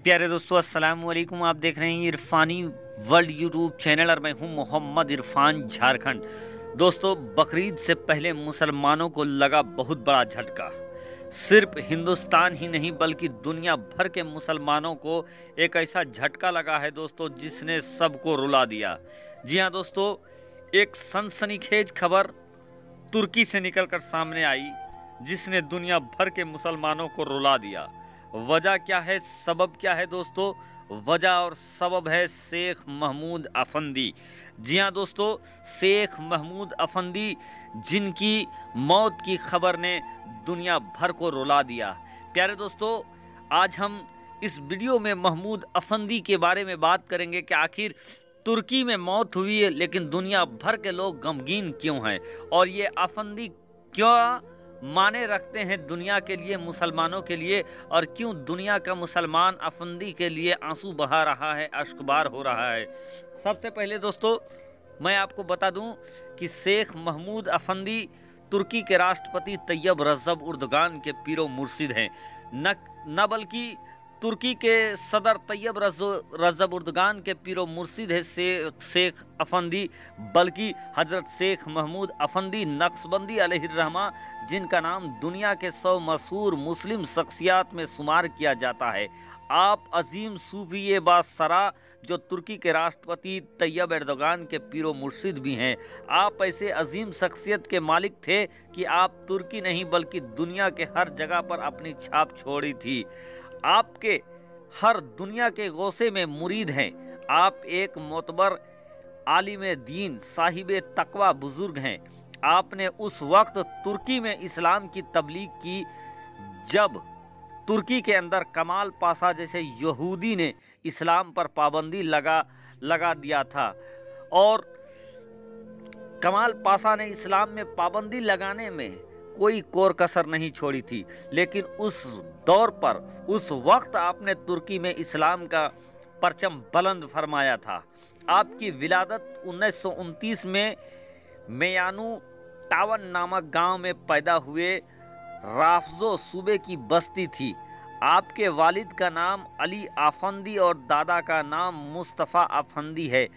प्यारे दोस्तों, अस्सलाम वालेकुम। आप देख रहे हैं इरफानी वर्ल्ड यूट्यूब चैनल और मैं हूं मोहम्मद इरफान, झारखंड। दोस्तों, बकरीद से पहले मुसलमानों को लगा बहुत बड़ा झटका। सिर्फ हिंदुस्तान ही नहीं बल्कि दुनिया भर के मुसलमानों को एक ऐसा झटका लगा है दोस्तों, जिसने सबको रुला दिया। जी हाँ दोस्तों, एक सनसनीखेज खबर तुर्की से निकलकर सामने आई, जिसने दुनिया भर के मुसलमानों को रुला दिया। वजह क्या है, सबब क्या है दोस्तों? वजह और सबब है शेख महमूद अफंदी। जी हाँ दोस्तों, शेख महमूद अफंदी, जिनकी मौत की खबर ने दुनिया भर को रुला दिया। प्यारे दोस्तों, आज हम इस वीडियो में महमूद अफंदी के बारे में बात करेंगे कि आखिर तुर्की में मौत हुई है लेकिन दुनिया भर के लोग गमगीन क्यों हैं, और ये अफंदी क्यों माने रखते हैं दुनिया के लिए, मुसलमानों के लिए, और क्यों दुनिया का मुसलमान अफंदी के लिए आंसू बहा रहा है, अश्कबार हो रहा है। सबसे पहले दोस्तों, मैं आपको बता दूं कि शेख महमूद अफंदी तुर्की के राष्ट्रपति तैयब रजब उर्दगान के पीरो मुर्शिद हैं। न बल्कि तुर्की के सदर तैयब रजब उर्दगान के पीरो मुर्शिद है शेख अफंदी, बल्कि हजरत शेख महमूद अफंदी नक्शबंदी अलैहिर्रहमा, जिनका नाम दुनिया के 100 मशहूर मुस्लिम शख्सियात में शुमार किया जाता है। आप अजीम सूफी बासरा, जो तुर्की के राष्ट्रपति तैयब एर्दोगान के पीरो मुर्शिद भी हैं। आप ऐसे अजीम शख्सियत के मालिक थे कि आप तुर्की नहीं बल्कि दुनिया के हर जगह पर अपनी छाप छोड़ी थी। आपके हर दुनिया के गौसे में मुरीद हैं। आप एक मोतबर आलिम दीन, साहिब तकवा बुजुर्ग हैं। आपने उस वक्त तुर्की में इस्लाम की तबलीग की जब तुर्की के अंदर कमाल पाशा जैसे यहूदी ने इस्लाम पर पाबंदी लगा दिया था, और कमाल पाशा ने इस्लाम में पाबंदी लगाने में कोई कोर कसर नहीं छोड़ी थी। लेकिन उस दौर पर, उस वक्त आपने तुर्की में इस्लाम का परचम बुलंद फरमाया था। आपकी विलादत 1929 में मेयानू टावन नामक गांव में पैदा हुए राफजो सूबे की बस्ती थी। आपके वालिद का नाम अली आफंदी और दादा का नाम मुस्तफ़ा अफंदी है,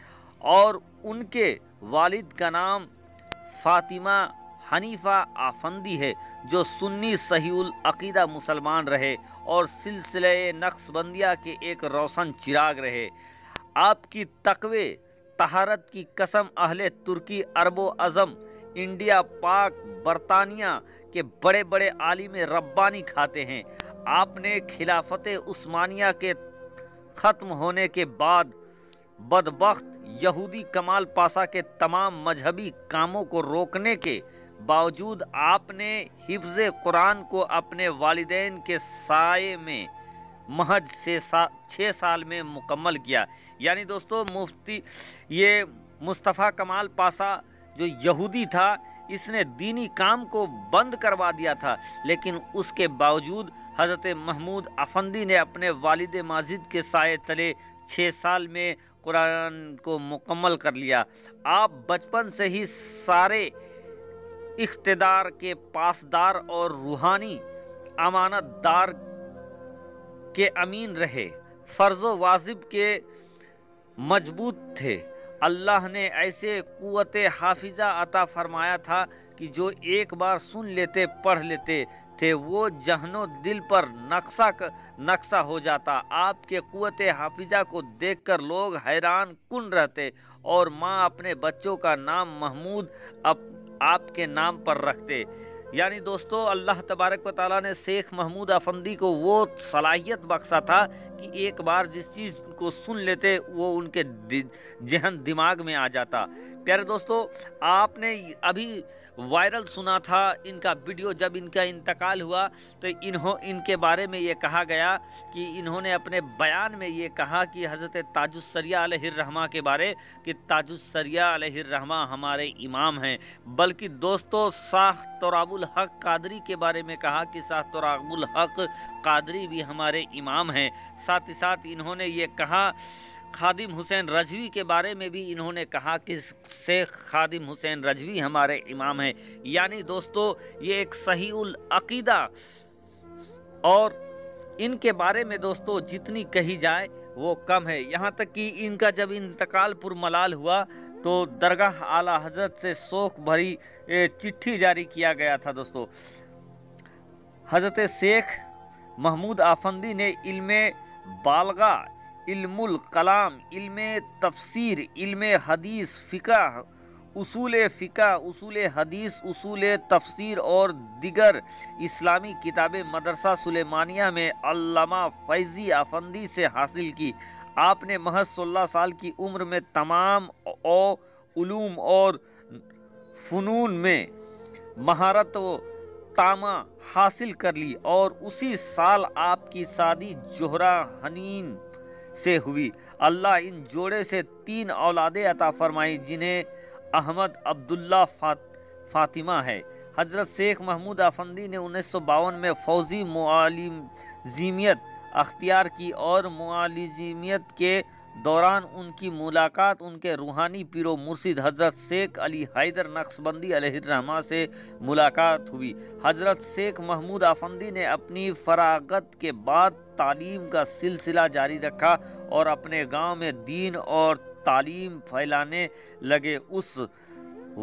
और उनके वालिद का नाम फातिमा हनीफा आफंदी है, जो सुन्नी सहीउल अकीदा मुसलमान रहे और सिलसिले नक्शबंदिया के एक रोशन चिराग रहे। आपकी तकवे तहारत की कसम अहले तुर्की, अरबो अज़म, इंडिया, पाक, बरतानिया के बड़े बड़े आलिम रब्बानी खाते हैं। आपने खिलाफत उस्मानिया के ख़त्म होने के बाद बदबख्त यहूदी कमाल पाशा के तमाम मजहबी कामों को रोकने के बावजूद आपने हिफ्ज़ कुरान को अपने वालिदैन के साये में महज 6 साल में मुकम्मल किया। यानी दोस्तों, ये मुस्तफ़ा कमाल पाशा जो यहूदी था, इसने दीनी काम को बंद करवा दिया था, लेकिन उसके बावजूद हज़रत महमूद अफंदी ने अपने वालिद माजिद के साये तले 6 साल में कुरान को मुकम्मल कर लिया। आप बचपन से ही सारे इख्तिदार के पासदार और रूहानी अमानतदार के अमीन रहे, फ़र्ज़ो वाजिब के मजबूत थे। अल्लाह ने ऐसे कुव्वत हाफिजा अता फरमाया था कि जो एक बार सुन लेते, पढ़ लेते थे, वो जहनो दिल पर नक्शा हो जाता। आपके कुव्वत हाफिजा को देखकर लोग हैरान कुन रहते, और माँ अपने बच्चों का नाम महमूद आपके नाम पर रखते। यानी दोस्तों, अल्लाह तबारक व तआला ने शेख महमूद अफंदी को वो सलाहियत बख्शा था कि एक बार जिस चीज़ को सुन लेते वो उनके जहन दिमाग में आ जाता। प्यारे दोस्तों, आपने अभी वायरल सुना था इनका वीडियो, जब इनका इंतकाल हुआ तो इनके बारे में ये कहा गया कि इन्होंने अपने बयान में ये कहा कि हज़रत ताजुस्सरिया अलैहिर्रहमा के बारे कि ताजुस्सरिया अलैहिर्रहमा हमारे इमाम हैं। बल्कि दोस्तों, शाह तोराबुल हक कादरी के बारे में कहा कि शाह तोराबुल हक कादरी भी हमारे इमाम हैं। साथ ही साथ इन्होंने ये कहा, खादिम हुसैन रजवी के बारे में भी इन्होंने कहा कि शेख खादिम हुसैन रजवी हमारे इमाम हैं। यानी दोस्तों, ये एक सहीउल अकीदा और इनके बारे में दोस्तों जितनी कही जाए वो कम है। यहाँ तक कि इनका जब इंतकाल पुरमलाल हुआ तो दरगाह आला हजरत से शोक भरी चिट्ठी जारी किया गया था दोस्तों। हजरत शेख महमूद आफंदी ने इल्मे बालगा, इल्मुल कलाम, इल्मे तफसीर, इल्मे हदीस, फ़िक़ह, उसूल हदीस, उसूल तफसीर और दिगर इस्लामी किताबें मदरसा सुलेमानिया में अल्लामा फैज़ी आफंदी से हासिल की। आपने महज 16 साल की उम्र में तमाम उलूम और फ़नून में महारत व तामा हासिल कर ली और उसी साल आपकी शादी जोहरा हनीन से हुई। अल्लाह इन जोड़े से 3 औलादे अता फरमाई जिन्हें अहमद अब्दुल्ला फातिमा है। हजरत शेख महमूद आफंदी ने 1952 में फौजी मुआलिजिमियत अख्तियार की और मुआलिजिमियत के दौरान उनकी मुलाकात उनके रूहानी पीरो मुर्शिद हजरत शेख अली हैदर नक्शबंदी अलैहिर्रहमा से मुलाकात हुई। हजरत शेख महमूद आफंदी ने अपनी फरागत के बाद तालीम का सिलसिला जारी रखा और अपने गांव में दीन और तालीम फैलाने लगे। उस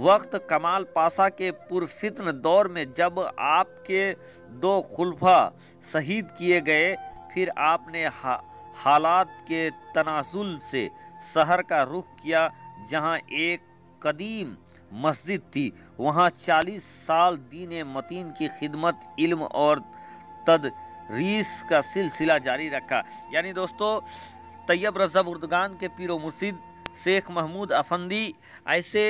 वक्त कमाल पाशा के पुरफितन दौर में जब आपके 2 खुलफा शहीद किए गए, फिर आपने हालात के तनाजुल से शहर का रुख किया जहां एक कदीम मस्जिद थी। वहां 40 साल दीन मतीन की खिदमत, इल्म और तदरीस का सिलसिला जारी रखा। यानी दोस्तों तैयब रज़ा बुर्दगान के पीरो मुर्शिद शेख महमूद आफंदी ऐसे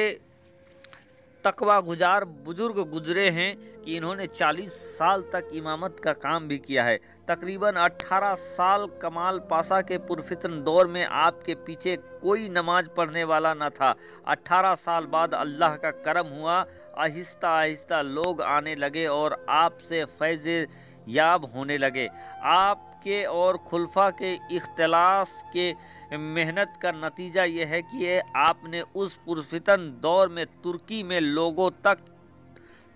तकवा गुजार बुजुर्ग गुजरे हैं कि इन्होंने 40 साल तक इमामत का काम भी किया है। तकरीबन 18 साल कमाल पाशा के पुरफितन दौर में आपके पीछे कोई नमाज पढ़ने वाला न था। 18 साल बाद अल्लाह का करम हुआ, आहिस्ता आहिस्ता लोग आने लगे और आपसे फैज़ याब होने लगे। आपके और खुलफा के इख्तिलास के मेहनत का नतीजा यह है कि आपने उस पुरफितन दौर में तुर्की में लोगों तक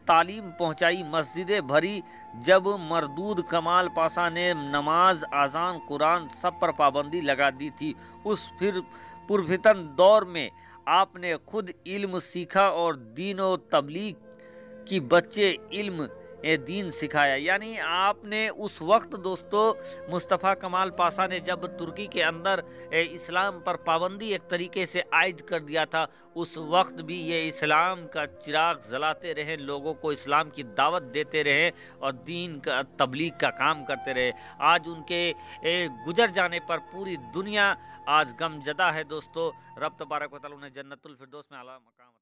तालीम पहुंचाई, मस्जिदें भरी। जब मरदूद कमाल पाशा ने नमाज, आज़ान, कुरान सब पर पाबंदी लगा दी थी, उस फिर पुरफितन दौर में आपने खुद इल्म सीखा और दीन व तबलीग की बच्चे इल्म दीन सिखाया। यानी आपने उस वक्त दोस्तों मुस्तफ़ा कमाल पाशा ने जब तुर्की के अंदर इस्लाम पर पाबंदी एक तरीके से आयद कर दिया था, उस वक्त भी ये इस्लाम का चिराग जलाते रहे, लोगों को इस्लाम की दावत देते रहे और दीन का तबलीग का काम करते रहे। आज उनके गुजर जाने पर पूरी दुनिया आज गमजदा है दोस्तों। रब तबारक व तआला उन्हें जन्नतुल फिरदौस में आला मकाम